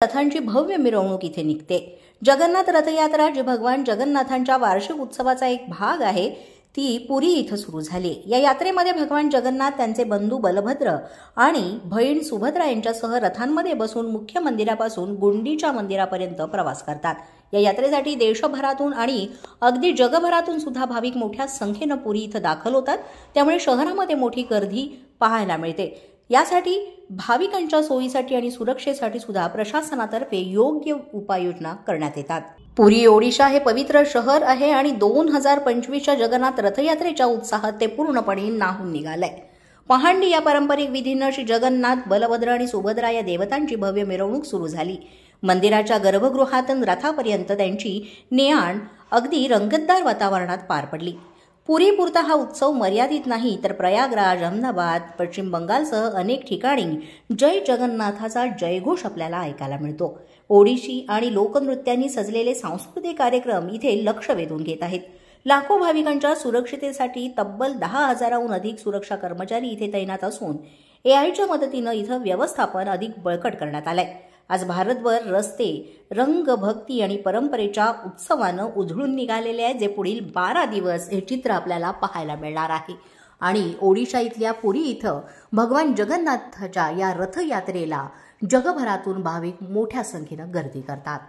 रथांची भव्य मिरवणूक इथे निघते। जगन्नाथ रथयात्रा जी भगवान जगन्नाथांच्या वार्षिक उत्सवाचा एक भाग आहे ती पुरी इथं सुरू झाली। या यात्रेमध्ये भगवान जगन्नाथ त्यांचे बंधू बलभद्र आणि बहीण सुभद्रा यांच्यासह रथांमध्ये बसून मुख्य मंदिरापासून गुंडीच्या मंदिरापर्यंत प्रवास करतात। या यात्रेसाठी देशभरातून आणि अगदी जगभरातून सुद्धा भाविक मोठ्या संख्येने पुरी इथं दाखल होतात, त्यामुळे शहरामध्ये मोठी गर्दी पाहायला मिळते। यासाठी भाविकांच्या सोयीसाठी आणि सुरक्षेसाठी सुद्धा प्रशासनातर्फे योग्य उपाययोजना करण्यात येतात। पुरी ओडिशा हे पवित्र शहर आहे आणि 2025च्या जगन्नाथ रथयात्रेच्या उत्साहात ते पूर्णपणे न्हाऊन निघालंय। पहांडी या पारंपरिक विधीनं श्री जगन्नाथ, बलभद्र आणि सुभद्रा या देवतांची भव्य मिरवणूक सुरू झाली। मंदिराच्या गर्भगृहातून रथापर्यंत त्यांची ने-आण अगदी रंगतदार वातावरणात पार पडली। पुरीपुरता हा उत्सव मर्यादित नाही, तर प्रयागराज, अहमदाबाद, पश्चिम बंगालसह अनेक ठिकाणी जय जगन्नाथाचा जयघोष आपल्याला ऐकायला मिळतो। ओडिशी आणि लोकनृत्यांनी सजलेले सांस्कृतिक कार्यक्रम इथे लक्ष वेधून घेत आहेत। लाखो भाविकांच्या सुरक्षितेसाठी तब्बल 10,000हून अधिक सुरक्षा कर्मचारी इथे तैनात असून एआयच्या मदतीने इथं व्यवस्थापन अधिक बळकट करण्यात आलंय। आज भारतभर रस्ते रंग, भक्ती आणि परंपरेच्या उत्सवानं उधळून निघालेले आहेत, जे पुढील 12 दिवस हे चित्र आपल्याला पाहायला मिळणार आहे। आणि ओडिशा इथल्या पुरी इथं भगवान जगन्नाथाच्या या रथयात्रेला जगभरातून भाविक मोठ्या संख्येनं गर्दी करतात।